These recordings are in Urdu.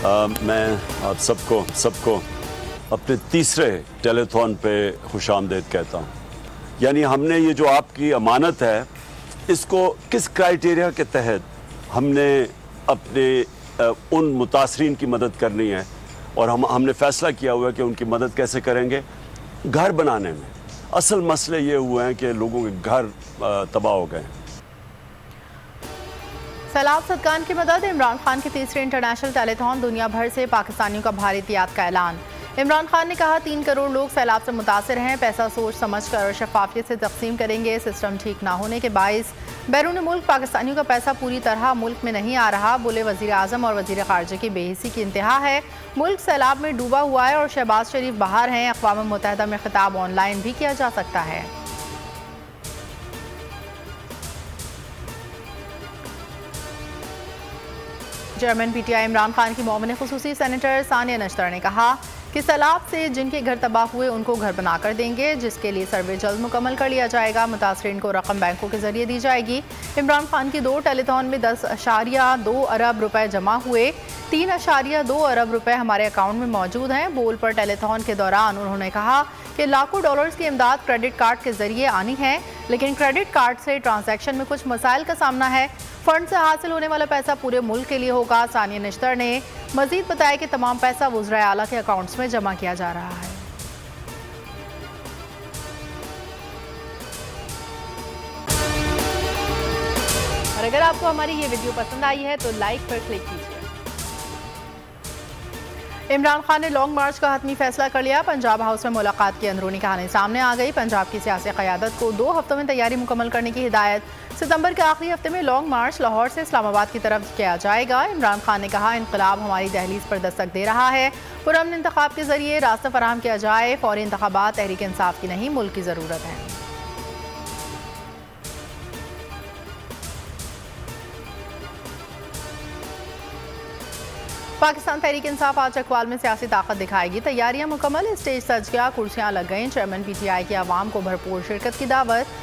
میں آپ سب کو اپنے تیسرے ٹیلیتھون پہ خوش آمدید کہتا ہوں. یعنی ہم نے یہ جو آپ کی امانت ہے اس کو کس کرائیٹیریا کے تحت ہم نے اپنے ان متاثرین کی مدد کرنی ہے اور ہم نے فیصلہ کیا ہوا ہے کہ ان کی مدد کیسے کریں گے. گھر بنانے میں اصل مسئلے یہ ہوئے ہیں کہ لوگوں کے گھر تباہ ہو گئے ہیں. سیلاب زدگان کی مدد. عمران خان کے تیسرے انٹرنیشنل ٹیلیتھون دنیا بھر سے پاکستانیوں کا بھاری احتیاط کا اعلان. عمران خان نے کہا 3 کروڑ لوگ سیلاب سے متاثر ہیں. پیسہ سوچ سمجھ کر اور شفافیت سے تقسیم کریں گے. سسٹم ٹھیک نہ ہونے کے باعث بیرون ملک پاکستانیوں کا پیسہ پوری طرح ملک میں نہیں آ رہا. بولے وزیر اعظم اور وزیر خارجہ کی بے حسی کی انتہا ہے. ملک سیلاب میں ڈوبا ہوا ہے اور شہباز شریف باہر ہیں. اقوام متحدہ میں خطاب آن لائن بھی کیا جا سکتا ہے. Chairman P T I Imran Khan کی معاون خصوصی سینیٹر ثانیہ نشتر نے کہا کہ سیلاب سے جن کے گھر تباہ ہوئے ان کو گھر بنا کر دیں گے، جس کے لیے سروے جلد مکمل کر لیا جائے گا. متاثرین کو رقم بینکوں کے ذریعے دی جائے گی. عمران خان کی 2 ٹیلیتھون میں 10.2 ارب روپے جمع ہوئے. 3.2 ارب روپے ہمارے اکاؤنٹ میں موجود ہیں. بول پر ٹیلیتھون کے دوران انہوں نے کہا کہ لاکھوں ڈالرز کی امداد کریڈٹ کارڈ کے ذریعے آنی ہے، لیکن کریڈٹ کارڈ سے ٹرانزیکشن میں کچھ مسائل کا سامنا ہے. فنڈ سے حاصل ہونے والا پیسہ پورے ملک کے لیے ہوگا. ثانیہ نشتر نے مزید بتایا کہ تمام پیسہ وزرائے اعلیٰ کے اکاؤنٹس میں جمع کیا جا رہا ہے. اور اگر آپ کو ہماری یہ ویڈیو پسند آئی ہے تو لائک پر کلک کیجیے. عمران خان نے لانگ مارچ کا حتمی فیصلہ کر لیا. پنجاب ہاؤس میں ملاقات کی اندرونی کہانی سامنے آ گئی. پنجاب کی سیاسی قیادت کو 2 ہفتوں میں تیاری مکمل کرنے کی ہدایت. ستمبر کے آخری ہفتے میں لانگ مارچ لاہور سے اسلام آباد کی طرف کیا جائے گا. عمران خان نے کہا انقلاب ہماری دہلیز پر دستک دے رہا ہے. پرامن انتخاب کے ذریعے راستہ فراہم کیا جائے. فوری انتخابات تحریک انصاف کی نہیں، ملک کی ضرورت ہے. پاکستان تحریک انصاف آج چکوال میں سیاسی طاقت دکھائے گی. تیاریاں مکمل. اسٹیج سج گیا، کرسیاں لگ گئیں. چیئرمین پی ٹی آئی کی عوام کو بھرپور شرکت کی دعوت.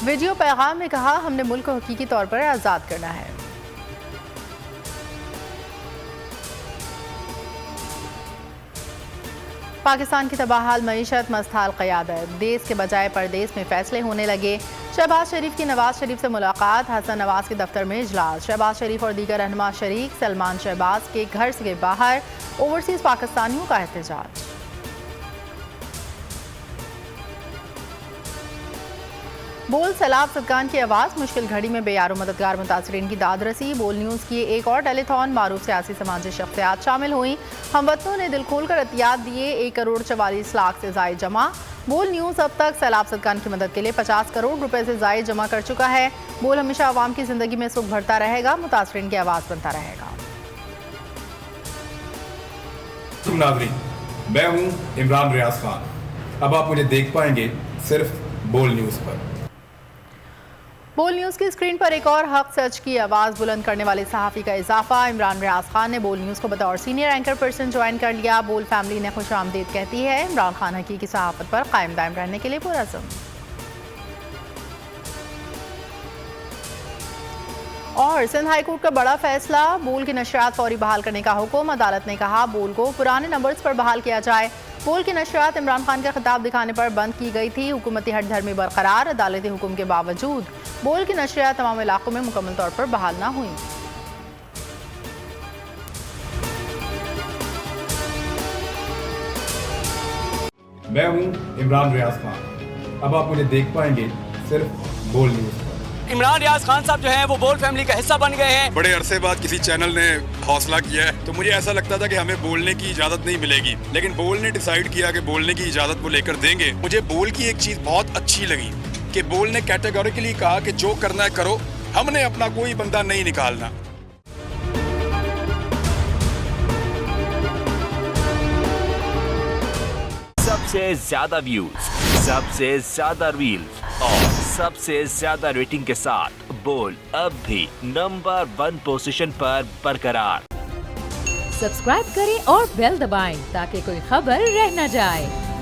ویڈیو پیغام میں کہا ہم نے ملک کو حقیقی طور پر آزاد کرنا ہے. پاکستان کی تباہ حال معیشت، مست حال قیادت. دیس کے بجائے پردیس میں فیصلے ہونے لگے. شہباز شریف کی نواز شریف سے ملاقات. حسن نواز کے دفتر میں اجلاس. شہباز شریف اور دیگر رہنما شریک. سلمان شہباز کے گھر سے باہر اوورسیز پاکستانیوں کا احتجاج. بول سیلاب زدگان کی آواز. مشکل گھڑی میں بے یار و مددگار متاثرین کی داد رسی. بول نیوز کی ایک اور ٹیلیتھون. معروف سیاسی سماجی شخصیات شامل ہوئیں. ہم وطنوں نے دل کھول کر عطیات دیے. 1 کروڑ 44 لاکھ سے زائد جمع. بول نیوز اب تک سیلاب زدگان کی مدد کے لیے 50 کروڑ روپے سے زائد جمع کر چکا ہے. بول ہمیشہ عوام کی زندگی میں سکھ بھرتا رہے گا، متاثرین کی آواز بنتا رہے گا. ناظرین، میں ہوں عمران ریاض خان. اب آپ مجھے دیکھ پائیں گے صرف بول نیوز پر. بول نیوز کی اسکرین پر ایک اور حق سچ کی آواز بلند کرنے والے صحافی کا اضافہ. عمران ریاض خان نے بول نیوز کو بطور سینئر اینکر پرسن جوائن کر لیا. بول فیملی نے خوش آمدید کہتی ہے. عمران خان حقیقی صحافت پر قائم دائم رہنے کے لیے پرعزم. اور سندھ ہائی کورٹ کا بڑا فیصلہ. بول کی نشریات فوری بحال کرنے کا حکم. عدالت نے کہا بول کو پرانے نمبرز پر بحال کیا جائے. بول کی نشریات عمران خان کا خطاب دکھانے پر بند کی گئی تھی. حکومتی ہٹ دھرمی برقرار. عدالتی حکم کے باوجود بول کی نشریات تمام علاقوں میں مکمل طور پر بحال نہ ہوئیں. میں ہوں عمران ریاض خان. اب آپ مجھے دیکھ پائیں گے صرف بول نیوز پر. عمران ریاض خان صاحب جو ہیں وہ بول فیملی کا حصہ بن گئے ہیں. بڑے عرصے بعد کسی چینل نے حوصلہ کیا ہے تو مجھے ایسا لگتا تھا کہ ہمیں بولنے کی اجازت نہیں ملے گی، لیکن بول نے ڈیسائیڈ کیا کہ بولنے کی اجازت وہ لے کر دیں گے. مجھے بول کی ایک چیز بہت اچھی لگی کہ بول نے کیٹیگوریکلی کہا کہ جو کرنا ہے کرو، ہم نے اپنا کوئی بندہ نہیں نکالنا. سب سے زیادہ ویوز، سب سے زیادہ ریلز اور سب سے زیادہ ریٹنگ کے ساتھ بول اب بھی نمبر 1 پوزیشن پر برقرار. سبسکرائب کریں اور بیل دبائیں تاکہ کوئی خبر رہ نہ جائے.